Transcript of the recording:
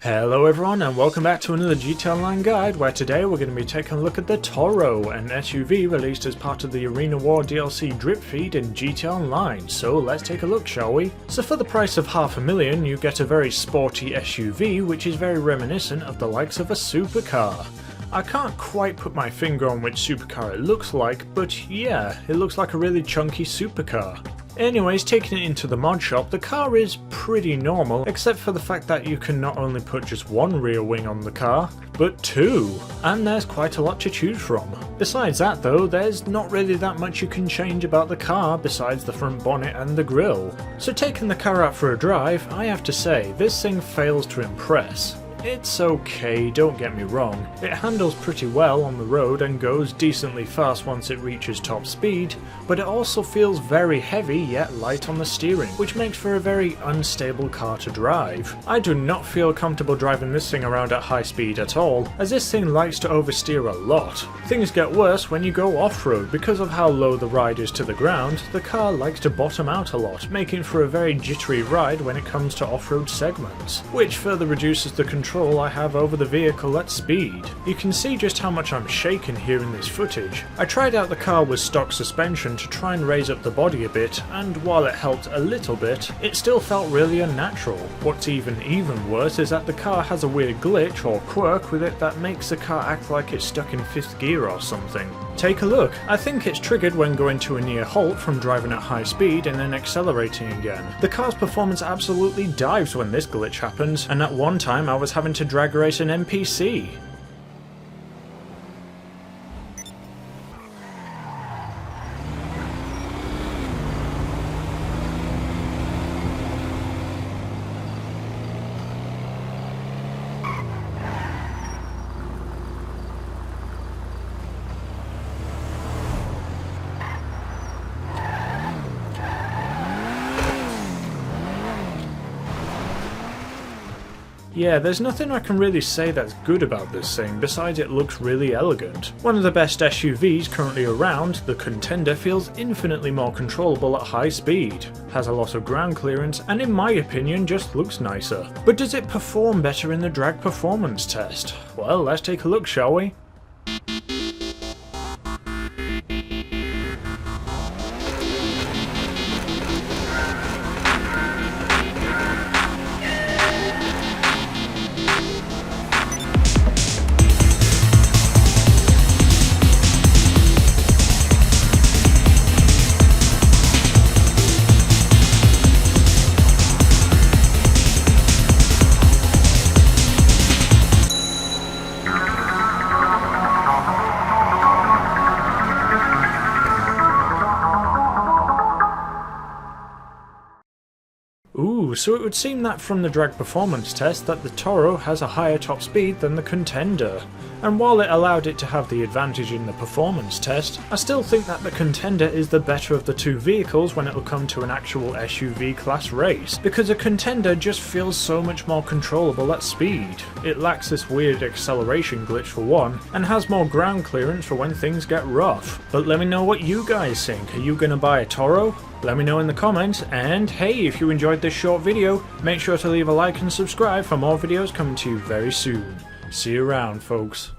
Hello everyone and welcome back to another GTA Online guide, where today we're going to be taking a look at the Toro, an SUV released as part of the Arena War DLC drip feed in GTA Online. So let's take a look, shall we? So for the price of $500,000 you get a very sporty SUV which is very reminiscent of the likes of a supercar. I can't quite put my finger on which supercar it looks like, but yeah, it looks like a really chunky supercar. Anyways, taking it into the mod shop, the car is pretty normal, except for the fact that you can not only put just one rear wing on the car, but two, and there's quite a lot to choose from. Besides that though, there's not really that much you can change about the car besides the front bonnet and the grille. So taking the car out for a drive, I have to say, this thing fails to impress. It's okay, don't get me wrong, it handles pretty well on the road and goes decently fast once it reaches top speed, but it also feels very heavy yet light on the steering, which makes for a very unstable car to drive. I do not feel comfortable driving this thing around at high speed at all, as this thing likes to oversteer a lot. Things get worse when you go off-road. Because of how low the ride is to the ground, the car likes to bottom out a lot, making for a very jittery ride when it comes to off-road segments, which further reduces the control I have over the vehicle at speed. You can see just how much I'm shaking here in this footage. I tried out the car with stock suspension to try and raise up the body a bit, and while it helped a little bit, it still felt really unnatural. What's even worse is that the car has a weird glitch or quirk with it that makes the car act like it's stuck in 5th gear or something. Take a look. I think it's triggered when going to a near halt from driving at high speed and then accelerating again. The car's performance absolutely dives when this glitch happens, and at one time I was having to drag race an NPC. Yeah, there's nothing I can really say that's good about this thing besides it looks really elegant. One of the best SUVs currently around, the Contender feels infinitely more controllable at high speed, has a lot of ground clearance, and in my opinion just looks nicer. But does it perform better in the drag performance test? Well, let's take a look, shall we? Ooh, so it would seem that from the drag performance test that the Toro has a higher top speed than the Contender. And while it allowed it to have the advantage in the performance test, I still think that the Contender is the better of the two vehicles when it will come to an actual SUV class race, because a Contender just feels so much more controllable at speed. It lacks this weird acceleration glitch for one, and has more ground clearance for when things get rough. But let me know what you guys think. Are you gonna buy a Toro? Let me know in the comments, and hey, if you enjoyed this short video, make sure to leave a like and subscribe for more videos coming to you very soon. See you around, folks.